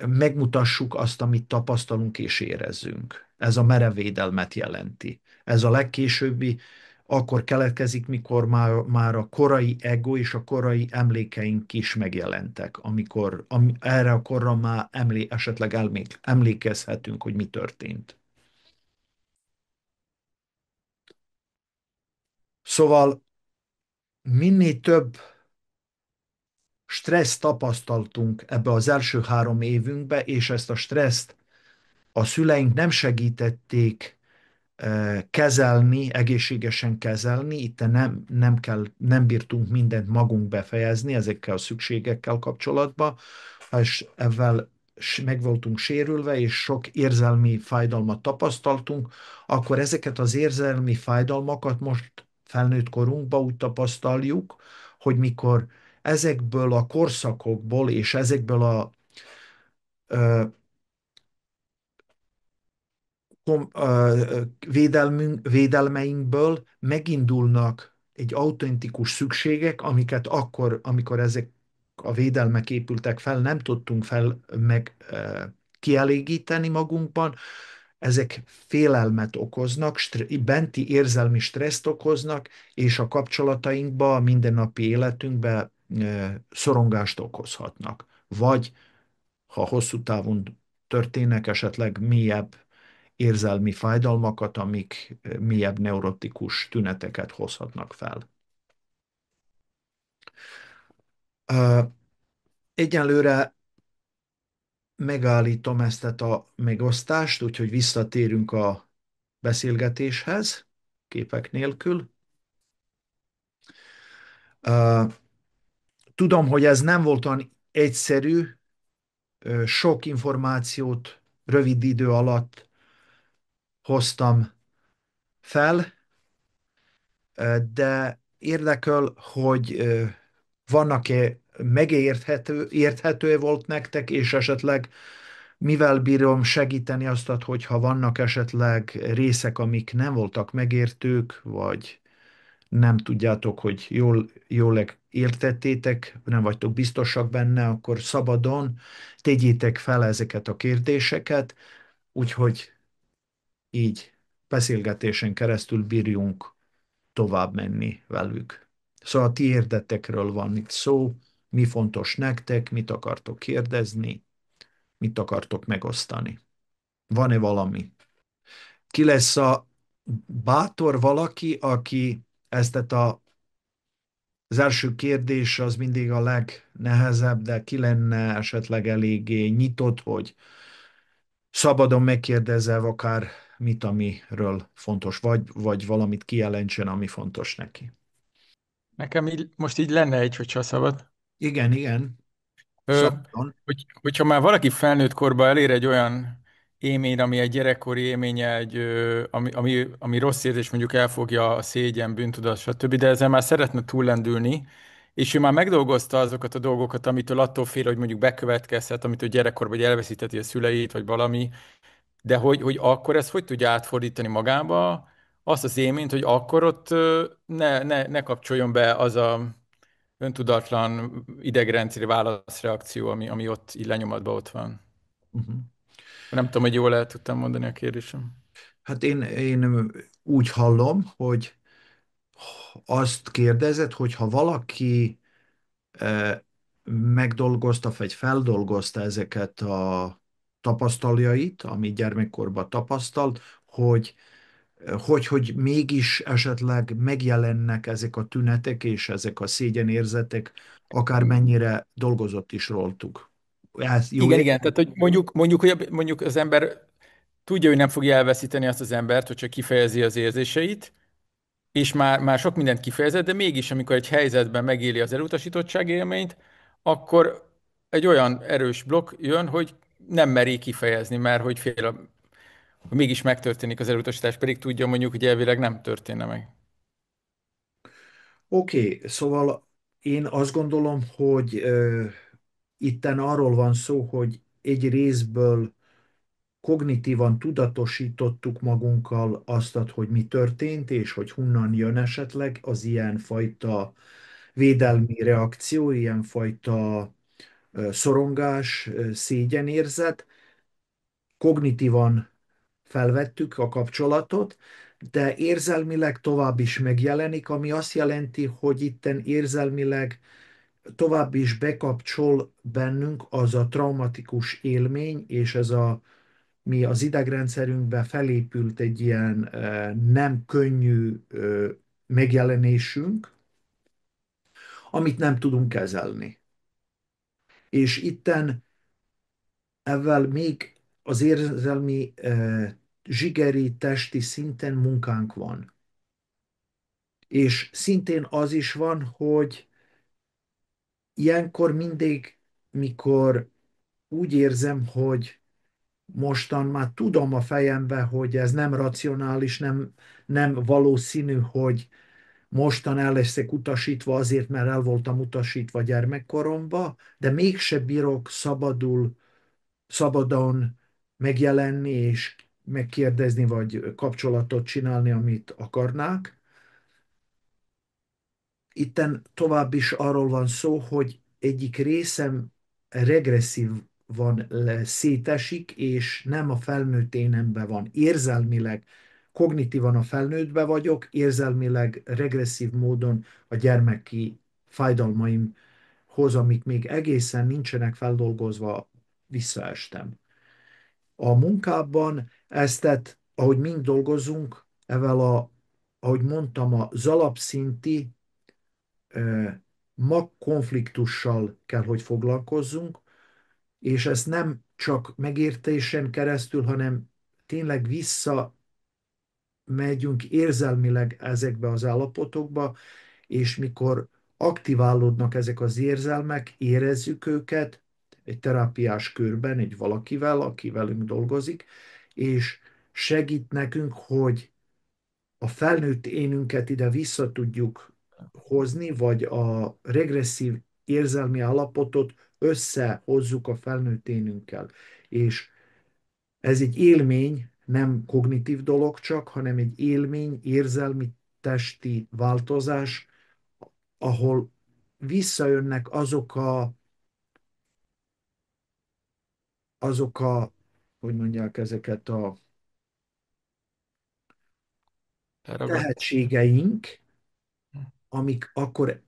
megmutassuk azt, amit tapasztalunk és érezzünk. Ez a merev védelmet jelenti. Ez a legkésőbbi akkor keletkezik, mikor már a korai ego és a korai emlékeink is megjelentek, erre a korra már esetleg emlékezhetünk, hogy mi történt. Szóval minél több stresszt tapasztaltunk ebbe az első 3 évünkbe, és ezt a stresszt a szüleink nem segítették kezelni, egészségesen kezelni. Itt nem bírtunk mindent magunk befejezni ezekkel a szükségekkel kapcsolatban, és ezzel meg voltunk sérülve, és sok érzelmi fájdalmat tapasztaltunk, akkor ezeket az érzelmi fájdalmakat most felnőtt korunkban úgy tapasztaljuk, hogy mikor ezekből a korszakokból és ezekből a védelmeinkből megindulnak egy autentikus szükségek, amiket akkor, amikor ezek a védelmek épültek fel, nem tudtunk kielégíteni magunkban, ezek félelmet okoznak, benti érzelmi stresszt okoznak, és a kapcsolatainkba, a mindennapi életünkbe szorongást okozhatnak. Vagy, ha hosszú távon történnek, esetleg mélyebb érzelmi fájdalmakat, amik mélyebb neurotikus tüneteket hozhatnak fel. Egyenlőre megállítom ezt a megosztást, úgyhogy visszatérünk a beszélgetéshez, képek nélkül. Ö, Tudom, hogy ez nem volt olyan egyszerű, sok információt rövid idő alatt hoztam fel, de érdekel, hogy vannak-e érthető volt nektek, és esetleg mivel bírom segíteni azt, hogyha vannak esetleg részek, amik nem voltak megértők, vagy nem tudjátok, hogy jól értettétek, nem vagytok biztosak benne, akkor szabadon tegyétek fel ezeket a kérdéseket, úgyhogy így beszélgetésen keresztül bírjunk tovább menni velük. Szóval a ti érdetekről van itt szó, mi fontos nektek, mit akartok kérdezni, mit akartok megosztani. Van-e valami? Ki lesz a bátor valaki, aki az első kérdés az mindig a legnehezebb, de ki lenne esetleg eléggé nyitott, hogy szabadon megkérdezel akár mit, amiről fontos, vagy valamit kijelentsen, ami fontos neki. Nekem most így lenne egy, hogyha szabad. Igen, igen, Ö, szabadon. hogyha már valaki felnőtt korba elér egy olyan élmény, ami egy gyerekkori élménye, ami rossz érzés, mondjuk elfogja a szégyen, bűntudat, stb., de ezzel már szeretne túllendülni, és ő már megdolgozta azokat a dolgokat, amitől attól fél, hogy mondjuk bekövetkezhet, amitől gyerekkorban vagy elveszíteti a szüleit, vagy valami, de hogy akkor ezt hogy tudja átfordítani magába, azt az élményt, hogy akkor ott ne kapcsoljon be az a öntudatlan idegrendszeri válaszreakció, ami ott így lenyomatban ott van. Uh-huh. Nem tudom, hogy jól el tudtam mondani a kérdésem. Hát én úgy hallom, hogy azt kérdezed, hogy ha valaki megdolgozta, vagy feldolgozta ezeket a tapasztaljait, amit gyermekkorban tapasztalt, hogy mégis esetleg megjelennek ezek a tünetek és ezek a szégyenérzetek, akármennyire dolgozott is róltuk. Ez jó Igen, igen, értem? tehát hogy mondjuk az ember tudja, hogy nem fogja elveszíteni azt az embert, hogyha kifejezi az érzéseit, és már sok mindent kifejezett, de mégis, amikor egy helyzetben megéli az elutasítottság élményt, akkor egy olyan erős blokk jön, hogy nem meri kifejezni, mert hogy fél, hogy mégis megtörténik az elutasítás, pedig tudja mondjuk, hogy elvileg nem történne meg. Oké, szóval én azt gondolom, hogy itten arról van szó, hogy egy részből kognitívan tudatosítottuk magunkkal azt, hogy mi történt, és hogy honnan jön esetleg az ilyen fajta védelmi reakció, ilyen fajta szorongás, szégyenérzet. Kognitívan felvettük a kapcsolatot, de érzelmileg tovább is megjelenik, ami azt jelenti, hogy itten érzelmileg tovább is bekapcsol bennünk az a traumatikus élmény, és ez mi az idegrendszerünkbe felépült egy ilyen nem könnyű megjelenésünk, amit nem tudunk kezelni. És itten ezzel még az érzelmi, zsigeri, testi szinten munkánk van. És szintén az is van, hogy ilyenkor mindig, mikor úgy érzem, hogy mostan már tudom a fejembe, hogy ez nem racionális, nem valószínű, hogy mostan el leszek utasítva azért, mert el voltam utasítva gyermekkoromba, de mégse bírok szabadon megjelenni és megkérdezni, vagy kapcsolatot csinálni, amit akarnák. Itten tovább is arról van szó, hogy egyik részem regresszív van, szétesik, és nem a felnőtt énemben van. Érzelmileg, kognitívan a felnőttbe vagyok, érzelmileg regresszív módon a gyermeki fájdalmaimhoz, amik még egészen nincsenek feldolgozva, visszaestem. A munkában ahogy mind dolgozunk, ahogy mondtam, az alapszinti magkonfliktussal kell, hogy foglalkozzunk, és ezt nem csak megértésen keresztül, hanem tényleg megyünk érzelmileg ezekbe az állapotokba, és mikor aktiválódnak ezek az érzelmek, érezzük őket egy terápiás körben, egy valakivel, aki velünk dolgozik, és segít nekünk, hogy a felnőtt énünket ide vissza tudjuk hozni, vagy a regresszív érzelmi állapotot összehozzuk a felnőtt énünkkel. És ez egy élmény, nem kognitív dolog csak, hanem egy élmény, érzelmi, testi változás, ahol visszajönnek azok a, hogy mondják ezeket a Elragadt. tehetségeink, amik akkor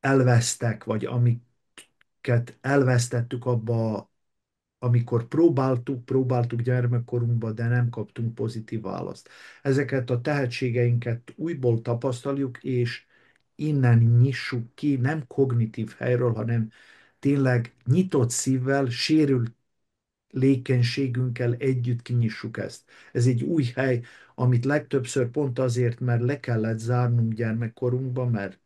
elvesztek, vagy amiket elvesztettük abba, amikor próbáltuk gyermekkorunkban, de nem kaptunk pozitív választ. Ezeket a tehetségeinket újból tapasztaljuk, és innen nyissuk ki, nem kognitív helyről, hanem tényleg nyitott szívvel, sérült lékenységünkkel együtt kinyissuk ezt. Ez egy új hely, amit legtöbbször pont azért, mert le kellett zárnunk gyermekkorunkban, mert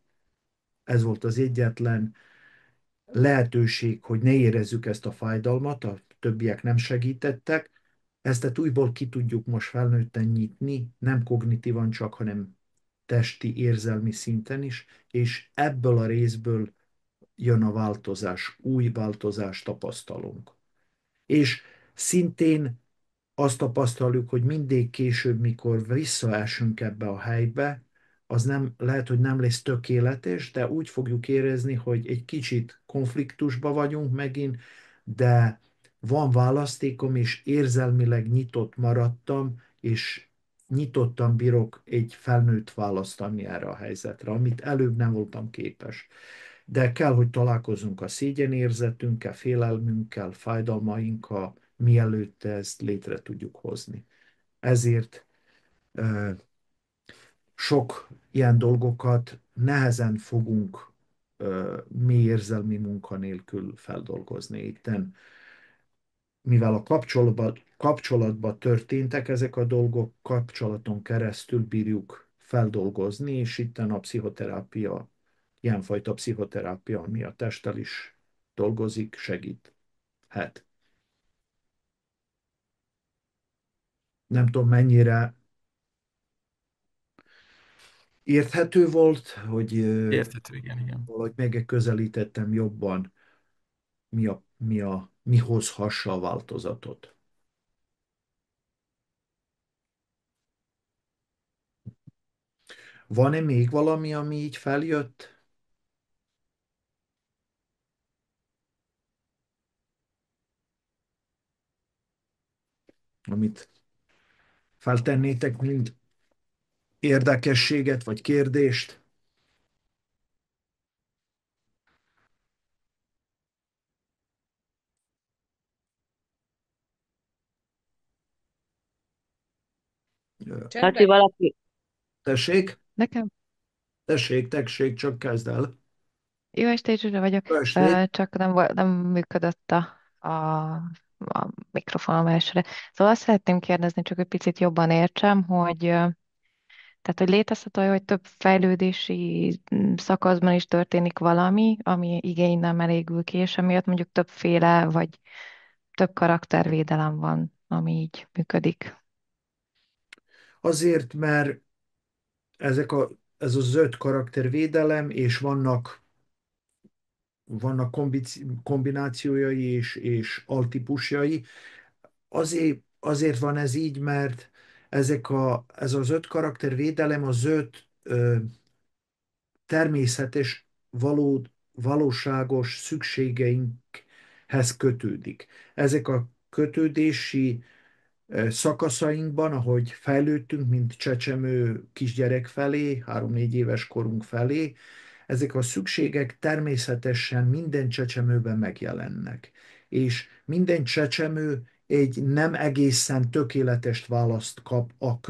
ez volt az egyetlen lehetőség, hogy ne érezzük ezt a fájdalmat, a többiek nem segítettek, ezt tehát újból ki tudjuk most felnőtten nyitni, nem kognitívan csak, hanem testi, érzelmi szinten is, és ebből a részből jön a változás, új változást tapasztalunk. És szintén azt tapasztaljuk, hogy mindig később, mikor visszaesünk ebbe a helybe, az nem, lehet, hogy nem lesz tökéletes, de úgy fogjuk érezni, hogy egy kicsit konfliktusba vagyunk megint, de van választékom, és érzelmileg nyitott maradtam, és nyitottan bírok egy felnőtt választ adni erre a helyzetre, amit előbb nem voltam képes. De kell, hogy találkozunk a szégyenérzetünkkel, félelmünkkel, fájdalmainkkal, mielőtt ezt létre tudjuk hozni. Ezért sok ilyen dolgokat nehezen fogunk mély érzelmi munka nélkül feldolgozni. Itten, mivel a kapcsolatban történtek ezek a dolgok, kapcsolaton keresztül bírjuk feldolgozni, és itten a pszichoterápia, ilyenfajta pszichoterápia, ami a testtel is dolgozik, segíthet. Nem tudom, mennyire érthető volt, hogy Érthető, igen, igen. valahogy megközelítettem jobban, mi hozhassa a változatot. Van-e még valami, ami így feljött, amit feltennétek, mint érdekességet vagy kérdést? Laci, valaki, Tessék, Nekem tessék, csak kezd el. jó estét, Zsuzsa vagyok. Jó estét. Csak nem működött a mikrofonom elsőre. Szóval azt szeretném kérdezni, csak egy picit jobban értsem, tehát, hogy létezhet olyan, hogy több fejlődési szakaszban is történik valami, ami igény nem elégül ki, és emiatt mondjuk többféle, vagy több karaktervédelem van, ami így működik. Azért, mert ez az 5 karaktervédelem, és vannak kombinációjai és altípusjai. Azért van ez így, mert ez az 5 karaktervédelem az 5 természetes, valóságos szükségeinkhez kötődik. Ezek a kötődési szakaszainkban, ahogy fejlődtünk, mint csecsemő kisgyerek felé, 3-4 éves korunk felé, ezek a szükségek természetesen minden csecsemőben megjelennek. És minden csecsemő egy nem egészen tökéletes választ kap a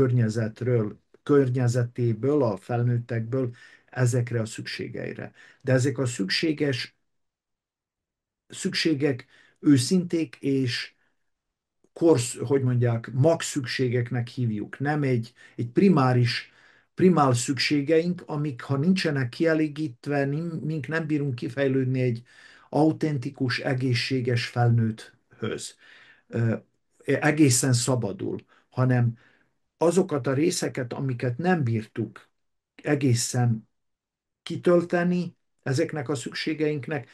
környezetéből, a felnőttekből ezekre a szükségeire. De ezek a szükségek őszinték, és hogy mondják, max szükségeknek hívjuk. Nem egy primál szükségeink, amik ha nincsenek kielégítve, mink nem bírunk kifejlődni egy autentikus, egészséges felnőtthöz. Egészen szabadul, hanem azokat a részeket, amiket nem bírtuk egészen kitölteni, ezeknek a szükségeinknek,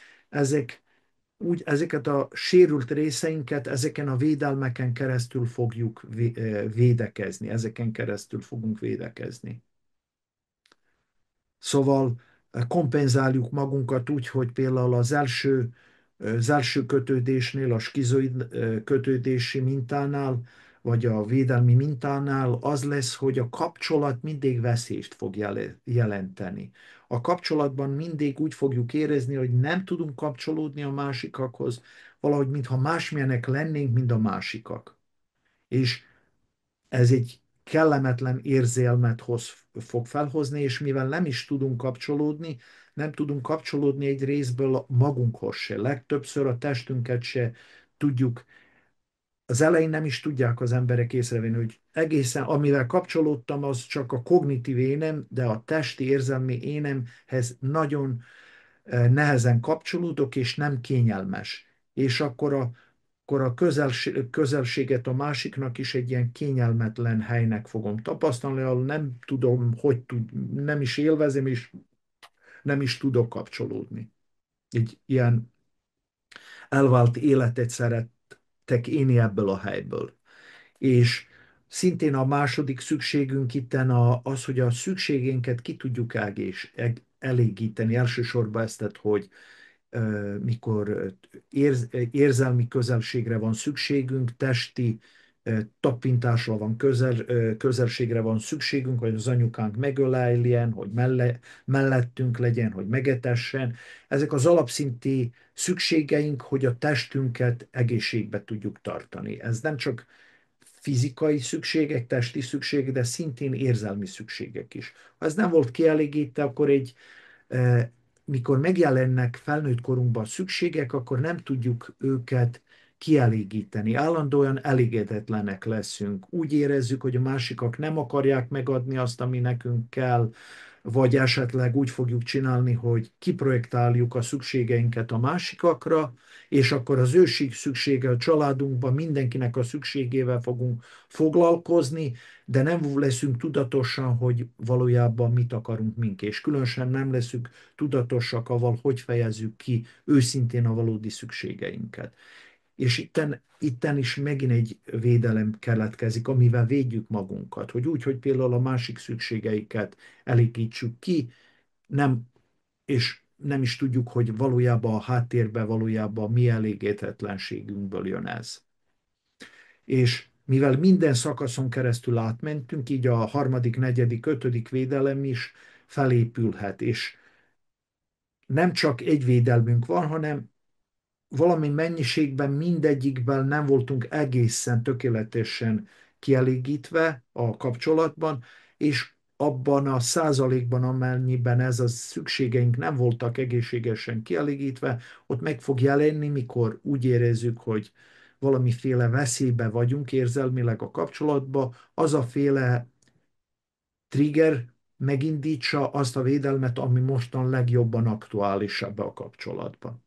ezeket a sérült részeinket ezeken a védelmeken keresztül fogjuk védekezni, ezeken keresztül fogunk védekezni. Szóval kompenzáljuk magunkat úgy, hogy például az első kötődésnél, a skizoid kötődési mintánál, vagy a védelmi mintánál az lesz, hogy a kapcsolat mindig veszélyt fog jelenteni. A kapcsolatban mindig úgy fogjuk érezni, hogy nem tudunk kapcsolódni a másikakhoz, valahogy mintha másmilyenek lennénk, mint a másikak. És ez egy kellemetlen érzelmet fog felhozni, és mivel nem is tudunk kapcsolódni, nem tudunk kapcsolódni egy részből magunkhoz se. Legtöbbször a testünket se tudjuk, az elején nem is tudják az emberek észrevenni, hogy egészen, amivel kapcsolódtam, az csak a kognitív énem, de a testi érzelmi énemhez nagyon nehezen kapcsolódok, és nem kényelmes. És akkor a közelséget a másiknak is egy ilyen kényelmetlen helynek fogom tapasztalni, ahol nem tudom, nem is élvezem, és nem is tudok kapcsolódni. Egy ilyen elvált életet szerettek élni ebből a helyből. És szintén a második szükségünk itten az, hogy a szükségénket ki tudjuk elégíteni. Elsősorban ezt, hogy mikor érzelmi közelségre van szükségünk, testi tapintásra van közelségre van szükségünk, hogy az anyukánk megöleljen, hogy mellettünk legyen, hogy megetessen. Ezek az alapszinti szükségeink, hogy a testünket egészségbe tudjuk tartani. Ez nem csak fizikai szükségek, testi szükségek, de szintén érzelmi szükségek is. Ha ez nem volt kielégítve, akkor mikor megjelennek felnőtt korunkban szükségek, akkor nem tudjuk őket kielégíteni. Állandóan elégedetlenek leszünk. Úgy érezzük, hogy a másikak nem akarják megadni azt, ami nekünk kell, vagy esetleg úgy fogjuk csinálni, hogy kiprojektáljuk a szükségeinket a másikakra, és akkor az őség szüksége a családunkban mindenkinek a szükségével fogunk foglalkozni, de nem leszünk tudatosan, hogy valójában mit akarunk mink, és különösen nem leszünk tudatosak avval, hogy fejezzük ki őszintén a valódi szükségeinket. És itten is megint egy védelem keletkezik, amivel védjük magunkat, hogy úgy, hogy például a másik szükségeiket elégítsük ki, nem, és nem is tudjuk, hogy valójában a háttérben valójában mi elégedetlenségünkből jön ez. És mivel minden szakaszon keresztül átmentünk, így a harmadik, negyedik, ötödik védelem is felépülhet, és nem csak egy védelmünk van, hanem valami mennyiségben mindegyikben nem voltunk egészen tökéletesen kielégítve a kapcsolatban, és abban a százalékban, amennyiben ez a szükségeink nem voltak egészségesen kielégítve, ott meg fog jelenni, mikor úgy érezzük, hogy valamiféle veszélybe vagyunk érzelmileg a kapcsolatba, az a féle trigger megindítsa azt a védelmet, ami mostan legjobban aktuális ebbe a kapcsolatban.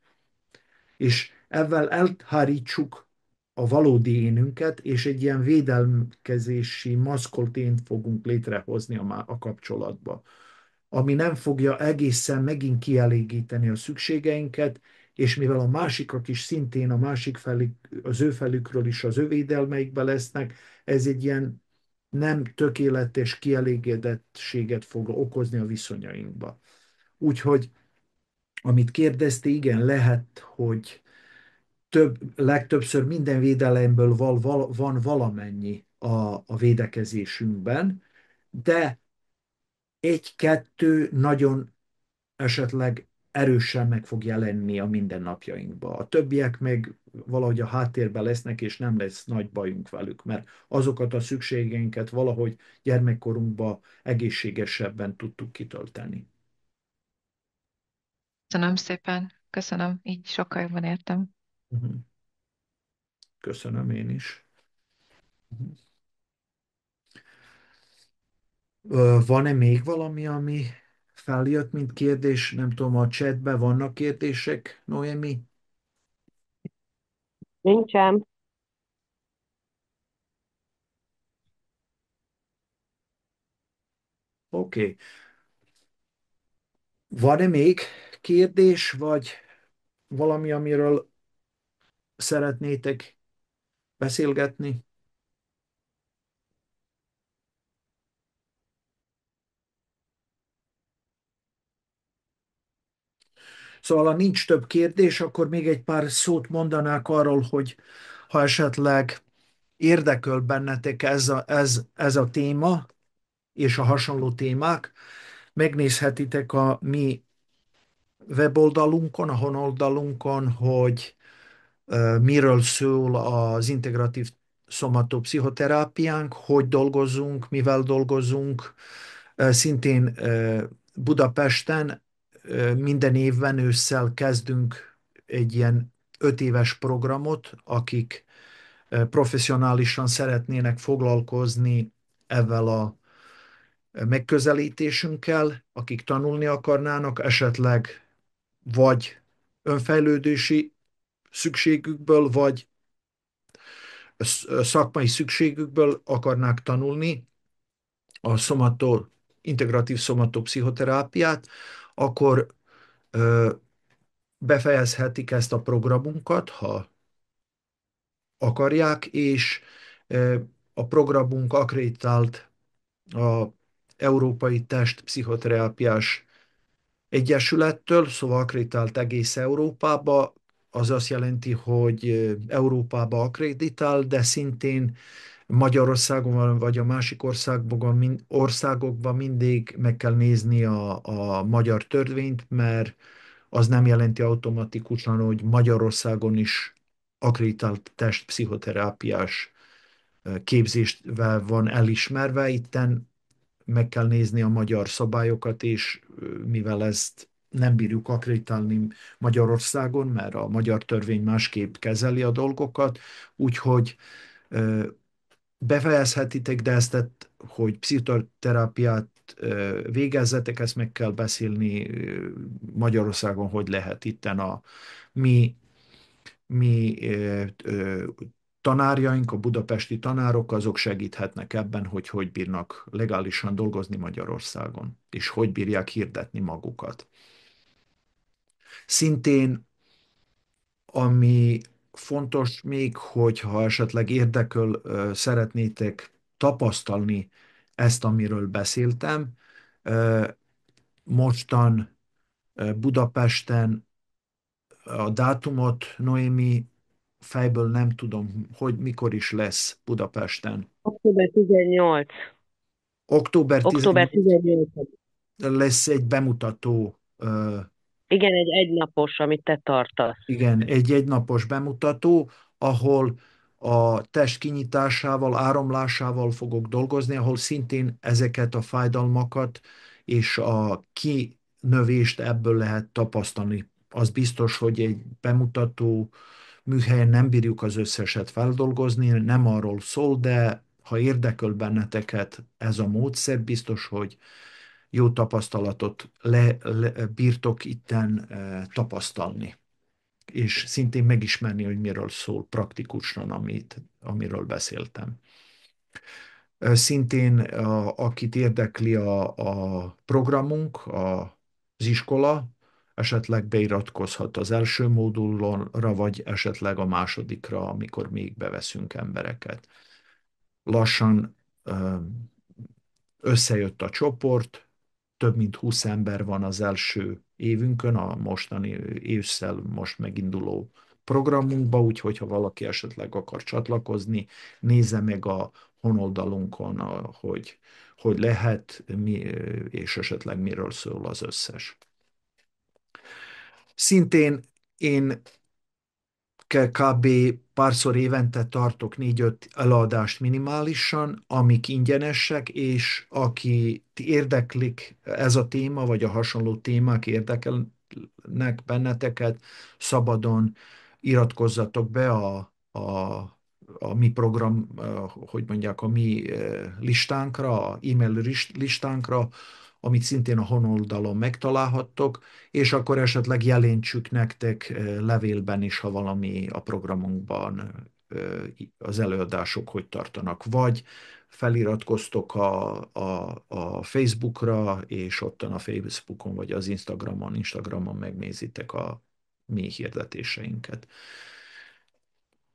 És ezzel elhárítsuk a valódi énünket, és egy ilyen védelmkezési maszkolt ént fogunk létrehozni a kapcsolatba, ami nem fogja egészen megint kielégíteni a szükségeinket, és mivel a másikak is szintén a másik felük, az ő felükről is az ő védelmeikbe lesznek, ez egy ilyen nem tökéletes kielégedettséget fog okozni a viszonyainkba. Úgyhogy, amit kérdezte, igen, lehet, hogy legtöbbször minden védelemből van valamennyi a védekezésünkben, de egy-kettő nagyon esetleg erősen meg fog jelenni a mindennapjainkba. A többiek meg valahogy a háttérben lesznek, és nem lesz nagy bajunk velük, mert azokat a szükségeinket valahogy gyermekkorunkban egészségesebben tudtuk kitölteni. Köszönöm szépen, köszönöm, így sokkal jobban értem. Uh-huh. Köszönöm én is. Van-e még valami, ami feljött, mint kérdés? Nem tudom, a chatben vannak kérdések, Noémi? Nincsen. Oké. Van-e még kérdés, vagy valami, amiről szeretnétek beszélgetni? Szóval, ha nincs több kérdés, akkor még egy pár szót mondanák arról, hogy ha esetleg érdekel bennetek ez a téma és a hasonló témák, megnézhetitek a mi weboldalunkon, a honoldalunkon, hogy miről szól az integratív szomatopszichoterápiánk, hogy dolgozunk, mivel dolgozunk. Szintén Budapesten minden évben ősszel kezdünk egy ilyen 5 éves programot, akik professzionálisan szeretnének foglalkozni ezzel a megközelítésünkkel, akik tanulni akarnának, esetleg vagy önfejlődési szükségükből, vagy szakmai szükségükből akarnák tanulni a integratív szomatopszichoterápiát, akkor ö, befejezhetik ezt a programunkat, ha akarják, és a programunk akreditált a Európai Test Pszichoterápiás Egyesülettől, szóval akreditált egész Európába, az azt jelenti, hogy Európába akreditál, de szintén Magyarországon vagy a másik országokban mindig meg kell nézni a magyar törvényt, mert az nem jelenti automatikusan, hogy Magyarországon is akreditált testpszichoterápiás képzésvel van elismerve. Itten meg kell nézni a magyar szabályokat, és mivel ezt nem bírjuk akreditálni Magyarországon, mert a magyar törvény másképp kezeli a dolgokat, úgyhogy befejezhetitek, de hogy pszichoterápiát végezzetek, ezt meg kell beszélni Magyarországon, hogy lehet itten mi, mi tanárjaink, a budapesti tanárok, azok segíthetnek ebben, hogy hogy bírnak legálisan dolgozni Magyarországon, és hogy bírják hirdetni magukat. Szintén, ami fontos még, hogyha esetleg érdekel, szeretnétek tapasztalni ezt, amiről beszéltem, mostan Budapesten a dátumot, Noémi, fejből nem tudom, hogy mikor is lesz Budapesten. Október 18. Október Október 18 18. lesz egy bemutató, Igen, egy egynapos, amit te tartasz. igen, egy egynapos bemutató, ahol a test kinyitásával, áramlásával fogok dolgozni, ahol szintén ezeket a fájdalmakat és a kinövést ebből lehet tapasztalni. Az biztos, hogy egy bemutató műhelyen nem bírjuk az összeset feldolgozni, nem arról szól, de ha érdekel benneteket ez a módszer, biztos, hogy jó tapasztalatot bírtok itten tapasztalni, és szintén megismerni, hogy miről szól praktikusan, amiről beszéltem. Szintén, akit érdekli a programunk, az iskola, esetleg beiratkozhat az első módulra, vagy esetleg a másodikra, amikor még beveszünk embereket. Lassan összejött a csoport, több mint 20 ember van az első évünkön, a mostani ősszel most meginduló programunkba, úgyhogy ha valaki esetleg akar csatlakozni, nézze meg a honoldalunkon, hogy lehet, és esetleg miről szól az összes. Szintén én kb. Párszor évente tartok 4-5 előadást minimálisan, amik ingyenesek, és aki érdeklik ez a téma, vagy a hasonló témák érdekelnek benneteket, szabadon iratkozzatok be a a mi program, hogy mondják, a mi listánkra, a e-mail listánkra, amit szintén a honoldalon megtalálhattok, és akkor esetleg jelentsük nektek levélben is, ha valami a programunkban az előadások hogy tartanak. Vagy feliratkoztok a Facebookra, és ottan a Facebookon, vagy az Instagramon megnézitek a mi hirdetéseinket.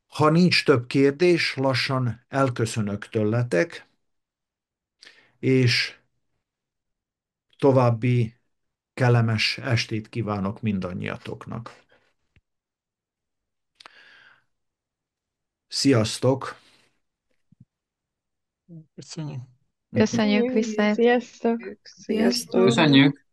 Ha nincs több kérdés, lassan elköszönök tőletek, és további kellemes estét kívánok mindannyiatoknak. Sziasztok! Köszönjük. Köszönjük vissza. Sziasztok! Sziasztok! Köszönjük!